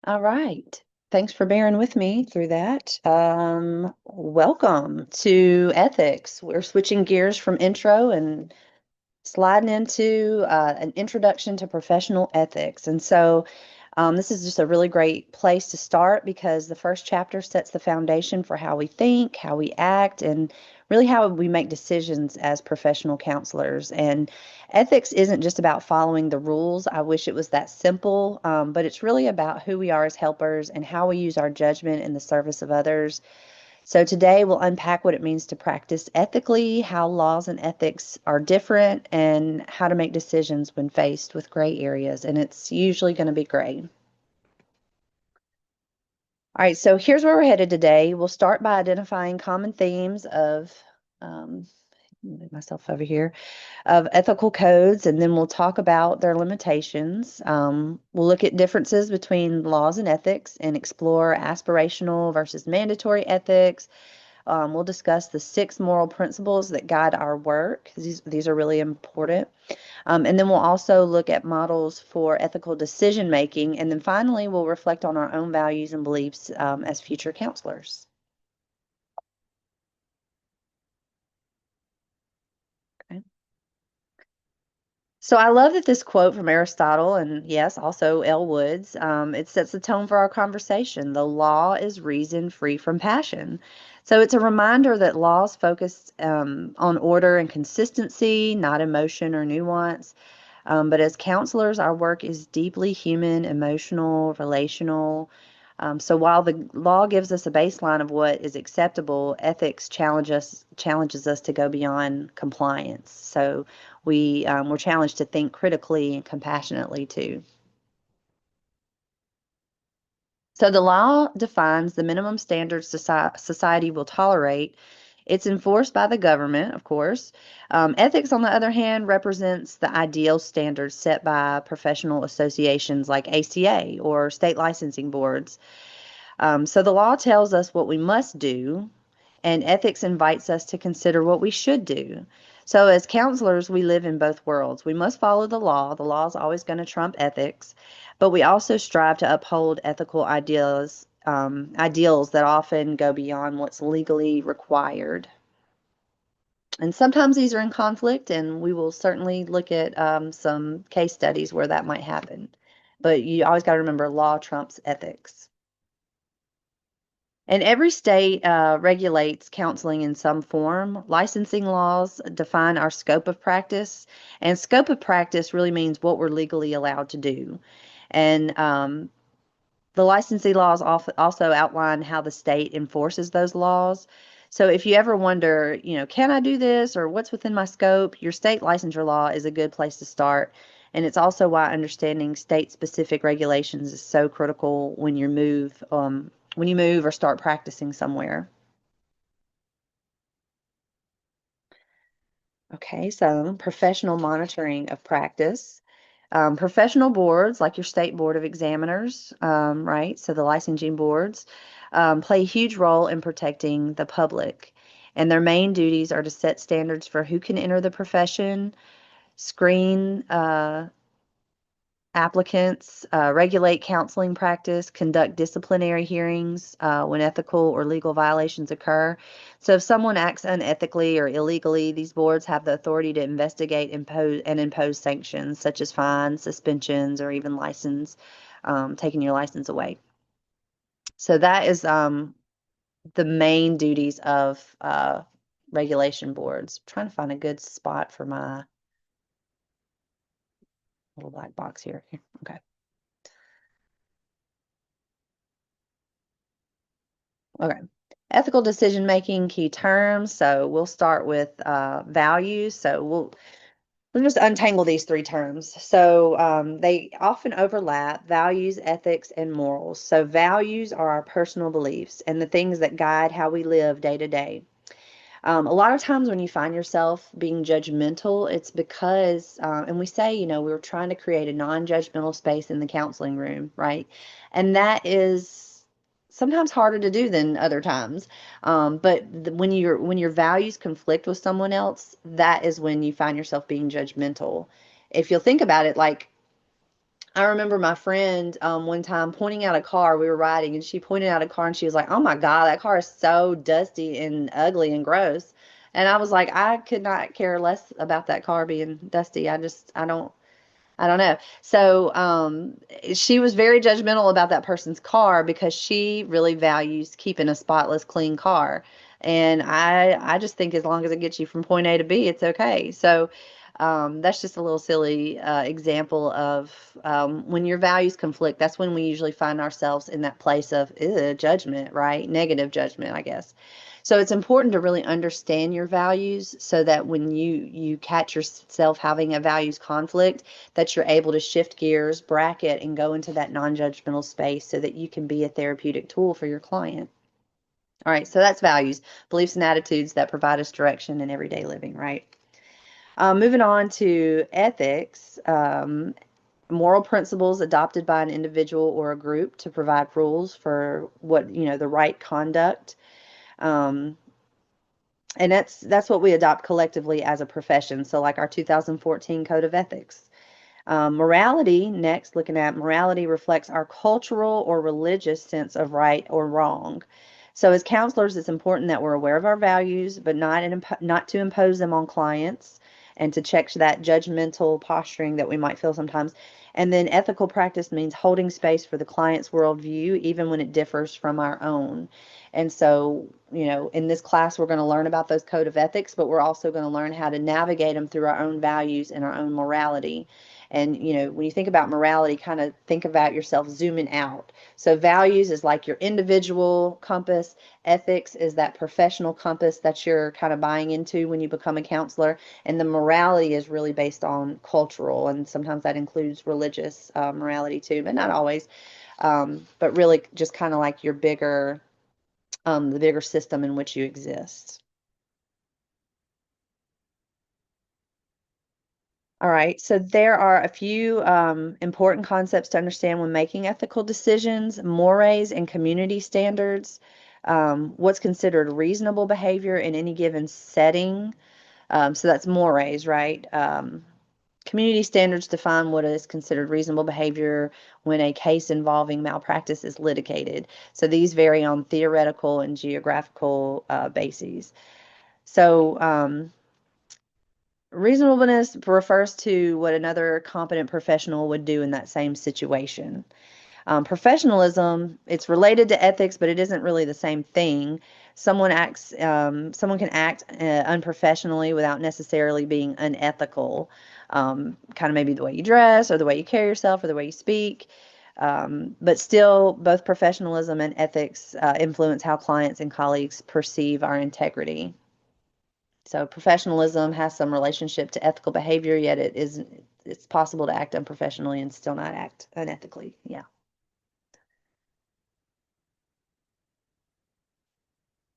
All right. Thanks for bearing with me through that. Welcome to ethics. We're switching gears from intro and sliding into an introduction to professional ethics. This is just a really great place to start because the first chapter sets the foundation for how we think, how we act, and really how we make decisions as professional counselors. And ethics isn't just about following the rules. I wish it was that simple, but it's really about who we are as helpers and how we use our judgment in the service of others. So today we'll unpack what it means to practice ethically, how laws and ethics are different, and how to make decisions when faced with gray areas. And it's usually going to be gray. All right, so here's where we're headed today. We'll start by identifying common themes of, move myself over here, of ethical codes, and then we'll talk about their limitations. We'll look at differences between laws and ethics and explore aspirational versus mandatory ethics. We'll discuss the 6 moral principles that guide our work. These are really important. And then we'll also look at models for ethical decision making. And then finally, we'll reflect on our own values and beliefs as future counselors. Okay. So I love that this quote from Aristotle, and yes, also L. Woods, it sets the tone for our conversation. The law is reason free from passion. So it's a reminder that laws focus on order and consistency, not emotion or nuance. But as counselors, our work is deeply human, emotional, relational. So while the law gives us a baseline of what is acceptable, ethics challenges us to go beyond compliance. So we're challenged to think critically and compassionately too. So the law defines the minimum standards society will tolerate. It's enforced by the government, of course. Ethics, on the other hand, represents the ideal standards set by professional associations like ACA or state licensing boards. So the law tells us what we must do, and ethics invites us to consider what we should do. So, as counselors, we live in both worlds. We must follow the law. The law is always going to trump ethics, but we also strive to uphold ethical ideals that often go beyond what's legally required. And sometimes these are in conflict, and we will certainly look at some case studies where that might happen. But you always got to remember law trumps ethics. And every state regulates counseling in some form. Licensing laws define our scope of practice, and scope of practice really means what we're legally allowed to do. And the licensing laws also outline how the state enforces those laws. So if you ever wonder, can I do this or what's within my scope, your state licensure law is a good place to start. And it's also why understanding state-specific regulations is so critical when you move or start practicing somewhere. Okay, so professional monitoring of practice. Professional boards, like your state board of examiners, right? So the licensing boards play a huge role in protecting the public. And their main duties are to set standards for who can enter the profession, screen applicants, regulate counseling practice, conduct disciplinary hearings when ethical or legal violations occur. So if someone acts unethically or illegally, these boards have the authority to investigate, impose sanctions such as fines, suspensions, or even taking your license away. So that is the main duties of regulation boards. I'm trying to find a good spot for my little black box here. Okay. Okay. Ethical decision making key terms. So we'll start with values. We'll just untangle these 3 terms. So they often overlap values, ethics, and morals. So values are our personal beliefs and the things that guide how we live day to day. A lot of times when you find yourself being judgmental, it's because, and we say, we were trying to create a non-judgmental space in the counseling room, right? And that is sometimes harder to do than other times. But when your values conflict with someone else, that is when you find yourself being judgmental. If you'll think about it, like I remember my friend one time pointing out a car. We were riding, and she pointed out a car, and she was like, "Oh my God, that car is so dusty and ugly and gross." And I was like, I could not care less about that car being dusty. I don't know. So, she was very judgmental about that person's car because she really values keeping a spotless, clean car. And I just think as long as it gets you from point A to B, it's okay. So, that's just a little silly example of when your values conflict. That's when we usually find ourselves in that place of judgment, right? Negative judgment, I guess. So it's important to really understand your values so that when you catch yourself having a values conflict, that you're able to shift gears, bracket, and go into that non-judgmental space so that you can be a therapeutic tool for your client. All right, so that's values, beliefs, and attitudes that provide us direction in everyday living, right? Moving on to ethics, moral principles adopted by an individual or a group to provide rules for the right conduct. Um, and that's what we adopt collectively as a profession. So, like our 2014 Code of Ethics. Morality, next, looking at morality, reflects our cultural or religious sense of right or wrong. So, as counselors, it's important that we're aware of our values, but not to impose them on clients and to check that judgmental posturing that we might feel sometimes. And then ethical practice means holding space for the client's worldview, even when it differs from our own. And so, in this class, we're going to learn about those code of ethics, but we're also going to learn how to navigate them through our own values and our own morality. And, when you think about morality, kind of think about yourself zooming out. So values is like your individual compass. Ethics is that professional compass that you're kind of buying into when you become a counselor. And the morality is really based on cultural, and sometimes that includes religious morality too, but not always. But really just kind of like your the bigger system in which you exist. All right, so there are a few important concepts to understand when making ethical decisions, mores and community standards, what's considered reasonable behavior in any given setting. So that's mores, right? Community standards define what is considered reasonable behavior when a case involving malpractice is litigated. So these vary on theoretical and geographical bases. So, reasonableness refers to what another competent professional would do in that same situation. Professionalism, it's related to ethics, but it isn't really the same thing. Someone can act unprofessionally without necessarily being unethical. Kind of maybe the way you dress, or the way you carry yourself, or the way you speak. But still, both professionalism and ethics influence how clients and colleagues perceive our integrity. So professionalism has some relationship to ethical behavior, yet it's possible to act unprofessionally and still not act unethically. Yeah.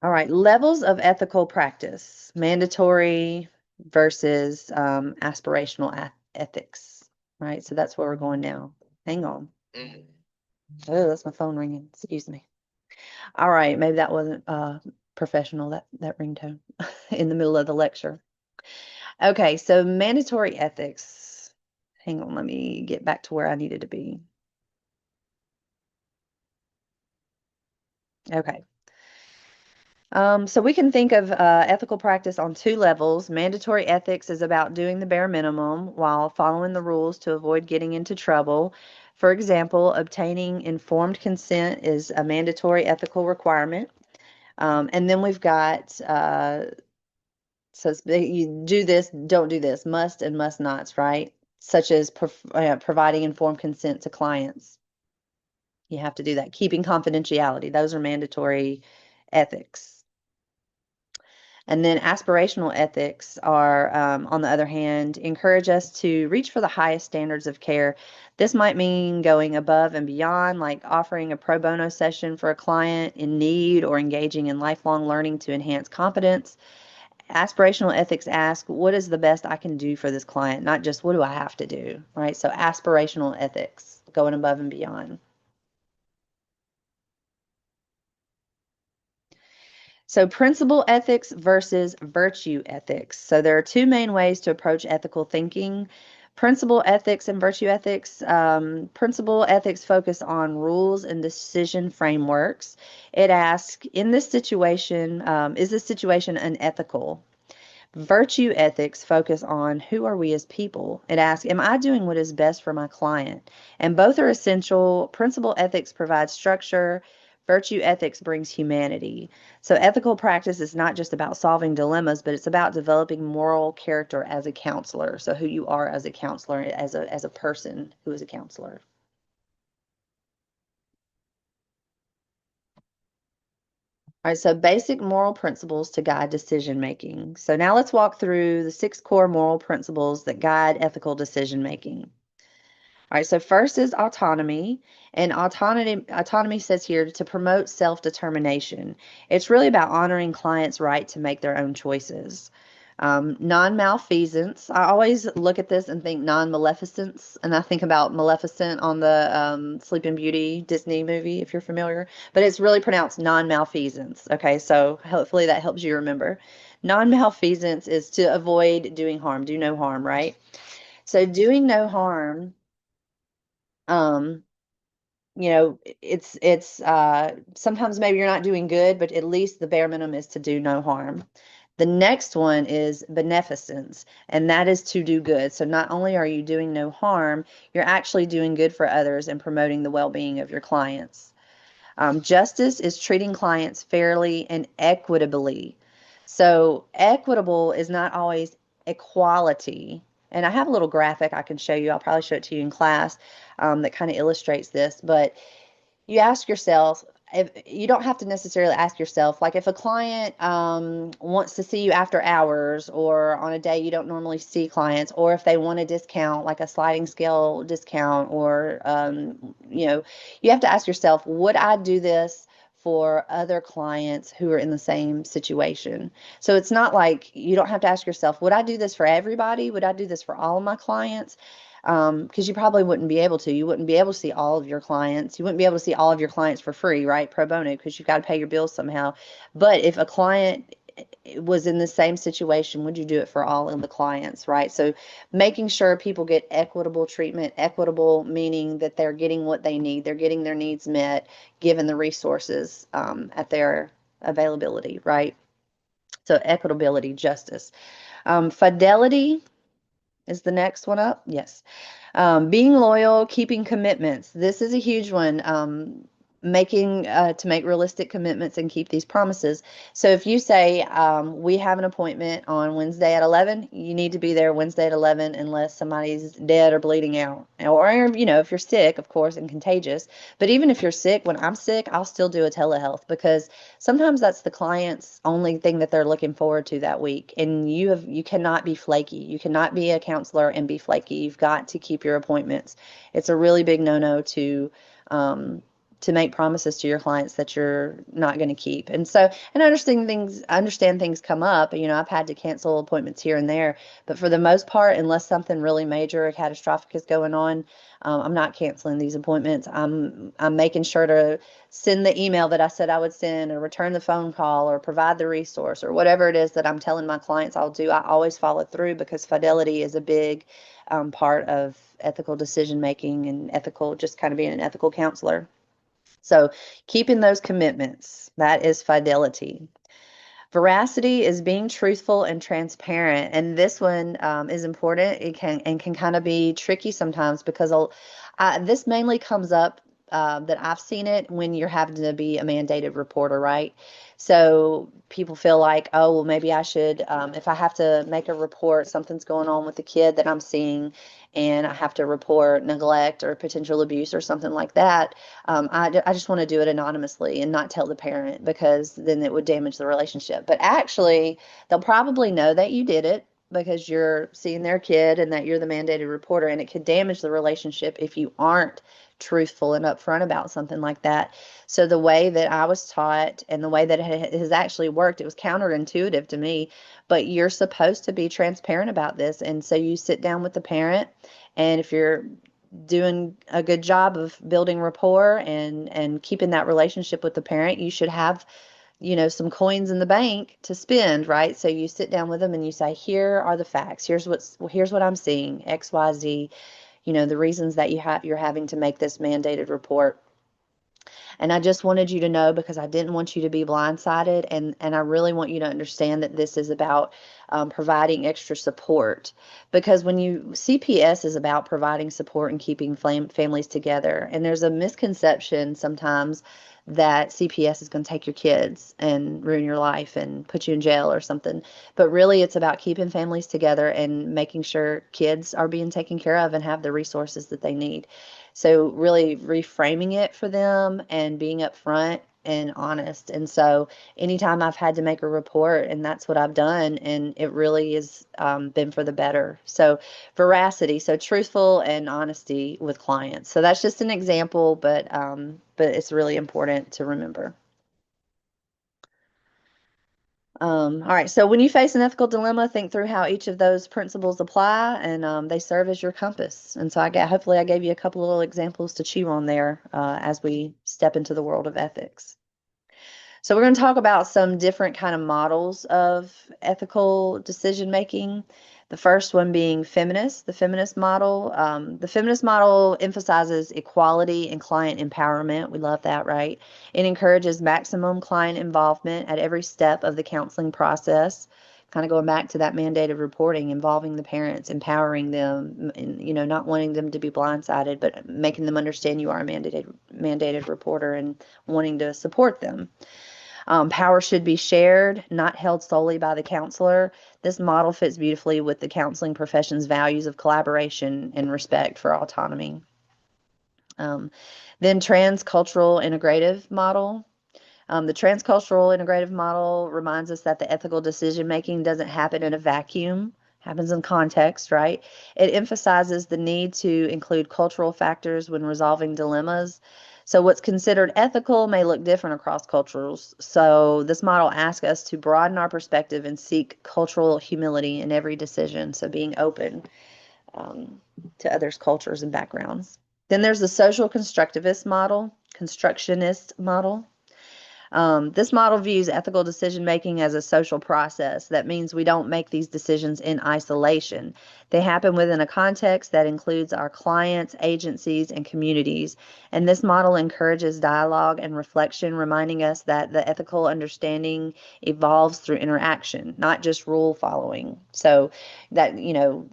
All right. Levels of ethical practice, mandatory versus aspirational ethics. Right. So that's where we're going now. Hang on. Oh, that's my phone ringing. Excuse me. All right. Maybe that wasn't professional, that ringtone in the middle of the lecture. Okay. So mandatory ethics. Hang on. Let me get back to where I needed to be. Okay. So we can think of ethical practice on two levels. Mandatory ethics is about doing the bare minimum while following the rules to avoid getting into trouble. For example, obtaining informed consent is a mandatory ethical requirement. And then we've got you do this, don't do this, must and must nots, right? Such as providing informed consent to clients. You have to do that. Keeping confidentiality. Those are mandatory ethics. And then aspirational ethics are, on the other hand, encourage us to reach for the highest standards of care. This might mean going above and beyond, like offering a pro bono session for a client in need or engaging in lifelong learning to enhance competence. Aspirational ethics ask, what is the best I can do for this client? Not just what do I have to do, right? So aspirational ethics, going above and beyond. So, principle ethics versus virtue ethics. So, there are two main ways to approach ethical thinking. Principal ethics and virtue ethics. Principal ethics focus on rules and decision frameworks. It asks, in this situation, is this situation unethical? Virtue ethics focus on who are we as people. It asks, am I doing what is best for my client? And both are essential. Principal ethics provides structure. Virtue ethics brings humanity. So ethical practice is not just about solving dilemmas, but it's about developing moral character as a counselor. So who you are as a counselor, as a person who is a counselor. All right, so basic moral principles to guide decision making. So now let's walk through the 6 core moral principles that guide ethical decision making. All right, so first is autonomy, and autonomy says here to promote self-determination. It's really about honoring clients' right to make their own choices. Non-malfeasance. I always look at this and think non-maleficence, and I think about Maleficent on the Sleeping Beauty Disney movie, if you're familiar, but it's really pronounced non-malfeasance. Okay, so hopefully that helps you remember. Non-malfeasance is to avoid doing harm, do no harm, right? So doing no harm, um, it's sometimes maybe you're not doing good, but at least the bare minimum is to do no harm. The next one is beneficence, and that is to do good. So not only are you doing no harm, you're actually doing good for others and promoting the well-being of your clients. Justice is treating clients fairly and equitably. So equitable is not always equality. And I have a little graphic I can show you. I'll probably show it to you in class, that kind of illustrates this. But you ask yourself, if you don't have to necessarily ask yourself, like if a client wants to see you after hours or on a day you don't normally see clients, or if they want a discount, like a sliding scale discount, or you have to ask yourself, would I do this for other clients who are in the same situation? So it's not like you don't have to ask yourself, would I do this for everybody? Would I do this for all of my clients? Because you probably wouldn't be able to. You wouldn't be able to see all of your clients. You wouldn't be able to see all of your clients for free, right? Pro bono, because you've got to pay your bills somehow. But if a client was in the same situation, would you do it for all of the clients, right? So making sure people get equitable treatment, equitable meaning that they're getting what they need, they're getting their needs met, given the resources at their availability, right? So equitability, justice. Fidelity is the next one up. Yes. Being loyal, keeping commitments. This is a huge one. Making to make realistic commitments and keep these promises. So if you say we have an appointment on Wednesday at 11, you need to be there Wednesday at 11 unless somebody's dead or bleeding out, or if you're sick, of course, and contagious. But even if you're sick, when I'm sick, I'll still do a telehealth because sometimes that's the client's only thing that they're looking forward to that week. And you cannot be flaky. You cannot be a counselor and be flaky. You've got to keep your appointments. It's a really big no-no to make promises to your clients that you're not going to keep. And so, and I understand things come up. I've had to cancel appointments here and there, but for the most part, unless something really major or catastrophic is going on, I'm not canceling these appointments. I'm making sure to send the email that I said I would send, or return the phone call, or provide the resource, or whatever it is that I'm telling my clients I'll do. I always follow through because fidelity is a big part of ethical decision making and ethical, just kind of being an ethical counselor. So keeping those commitments, that is fidelity. Veracity is being truthful and transparent, and this one is important. It can kind of be tricky sometimes because this mainly comes up that I've seen it when you're having to be a mandated reporter, right? So people feel like, oh, well, maybe I should, if I have to make a report, something's going on with the kid that I'm seeing, and I have to report neglect or potential abuse or something like that. I just want to do it anonymously and not tell the parent because then it would damage the relationship. But actually, they'll probably know that you did it because you're seeing their kid and that you're the mandated reporter, and it could damage the relationship if you aren't truthful and upfront about something like that. So the way that I was taught and the way that it has actually worked, it was counterintuitive to me, but you're supposed to be transparent about this. And so you sit down with the parent, and if you're doing a good job of building rapport and keeping that relationship with the parent, you should have some coins in the bank to spend, right? So you sit down with them and you say, here are the facts. Here's what I'm seeing, X, Y, Z, the reasons that you're having to make this mandated report. And I just wanted you to know because I didn't want you to be blindsided. And I really want you to understand that this is about providing extra support. Because CPS is about providing support and keeping families together. And there's a misconception sometimes that CPS is going to take your kids and ruin your life and put you in jail or something. But really, it's about keeping families together and making sure kids are being taken care of and have the resources that they need. So really reframing it for them and being upfront and honest. And so anytime I've had to make a report, and that's what I've done, and it really has been for the better. So veracity, so truthful and honesty with clients. So that's just an example, but it's really important to remember. All right, so when you face an ethical dilemma, think through how each of those principles apply, and they serve as your compass. And so hopefully I gave you a couple of little examples to chew on there as we step into the world of ethics. So we're going to talk about some different kind of models of ethical decision making. The first one being feminist, the feminist model. The feminist model emphasizes equality and client empowerment. We love that, right? It encourages maximum client involvement at every step of the counseling process. Kind of going back to that mandated reporting, involving the parents, empowering them, and, not wanting them to be blindsided, but making them understand you are a mandated reporter and wanting to support them. Power should be shared, not held solely by the counselor. This model fits beautifully with the counseling profession's values of collaboration and respect for autonomy. Then transcultural integrative model. The transcultural integrative model reminds us that the ethical decision making doesn't happen in a vacuum, happens in context, right? It emphasizes the need to include cultural factors when resolving dilemmas. So what's considered ethical may look different across cultures. So this model asks us to broaden our perspective and seek cultural humility in every decision. So being open to others' cultures and backgrounds. Then there's the social constructionist model. This model views ethical decision making as a social process. That means we don't make these decisions in isolation. They happen within a context that includes our clients, agencies, and communities. And this model encourages dialogue and reflection, reminding us that the ethical understanding evolves through interaction, not just rule following. So that,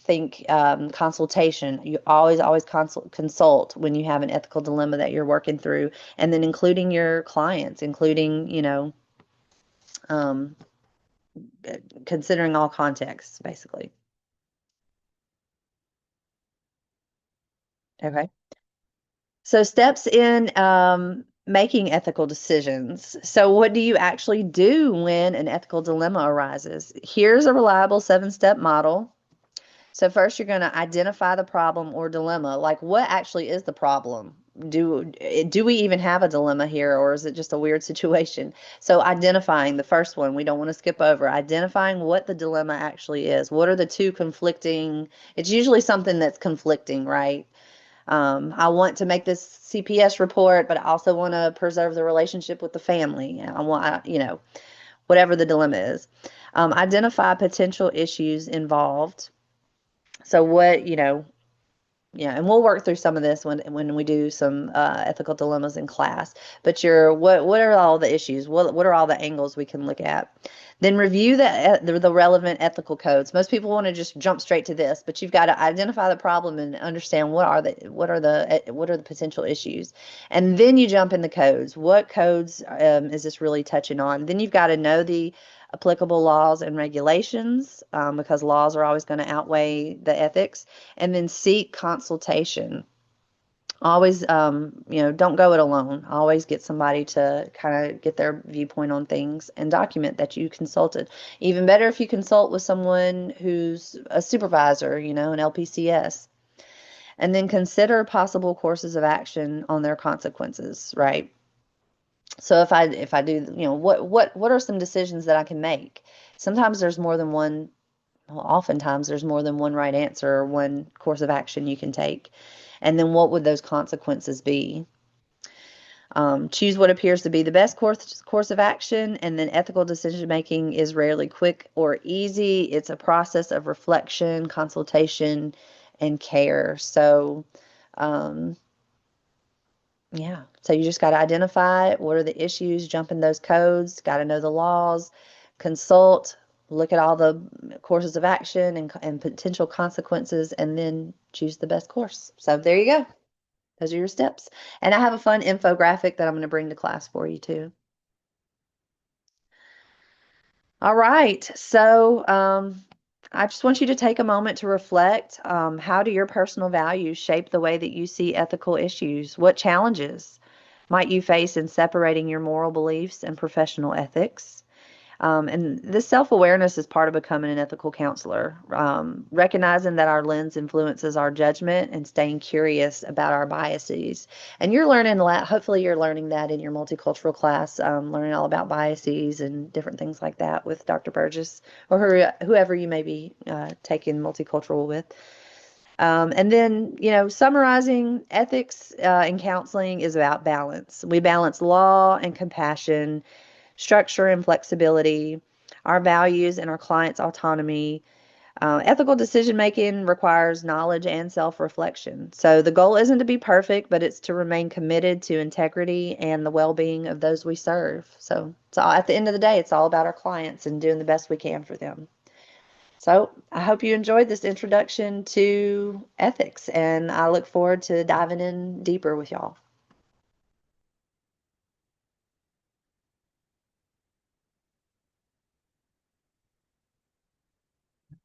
think consultation. You always consult when you have an ethical dilemma that you're working through, and then including your clients, including, um, considering all contexts, basically. Okay. So steps in making ethical decisions. So what do you actually do when an ethical dilemma arises? Here's a reliable 7-step model. So first you're going to identify the problem or dilemma. Like, what actually is the problem? Do we even have a dilemma here, or is it just a weird situation? So identifying the first one, we don't want to skip over. Identifying what the dilemma actually is. What are the two conflicting? It's usually something that's conflicting, right? I want to make this CPS report, but I also want to preserve the relationship with the family. Whatever the dilemma is. Identify potential issues involved. So yeah, and we'll work through some of this when we do some ethical dilemmas in class. But what are all the issues? What are all the angles we can look at? Then review the relevant ethical codes. Most people want to just jump straight to this, but you've got to identify the problem and understand what are the potential issues, and then you jump in the codes. What codes is this really touching on? Then you've got to know the applicable laws and regulations, because laws are always going to outweigh the ethics, and then seek consultation. Always, don't go it alone. Always get somebody to kind of get their viewpoint on things and document that you consulted. Even better if you consult with someone who's a supervisor, an LPCS. And then consider possible courses of action on their consequences, right? So if I do, what are some decisions that I can make? Sometimes there's more than one, well, oftentimes there's more than one right answer or one course of action you can take. And then what would those consequences be? Choose what appears to be the best course of action, and then ethical decision making is rarely quick or easy. It's a process of reflection, consultation, and care. So, um, yeah. So you just got to identify what are the issues, jump in those codes, got to know the laws, consult, look at all the courses of action and potential consequences, and then choose the best course. So there you go. Those are your steps. And I have a fun infographic that I'm going to bring to class for you too. All right. So I just want you to take a moment to reflect. How do your personal values shape the way that you see ethical issues? What challenges might you face in separating your moral beliefs and professional ethics? And this self-awareness is part of becoming an ethical counselor, recognizing that our lens influences our judgment and staying curious about our biases. And you're learning that, hopefully you're learning that in your multicultural class, learning all about biases and different things like that with Dr. Burgess or whoever you may be taking multicultural with. And then, summarizing ethics in counseling is about balance. We balance law and compassion, structure and flexibility, our values and our clients' autonomy. Ethical decision making requires knowledge and self reflection. So the goal isn't to be perfect, but it's to remain committed to integrity and the well being of those we serve. So at the end of the day, it's all about our clients and doing the best we can for them. So I hope you enjoyed this introduction to ethics, and I look forward to diving in deeper with y'all.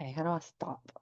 Okay, how do I stop?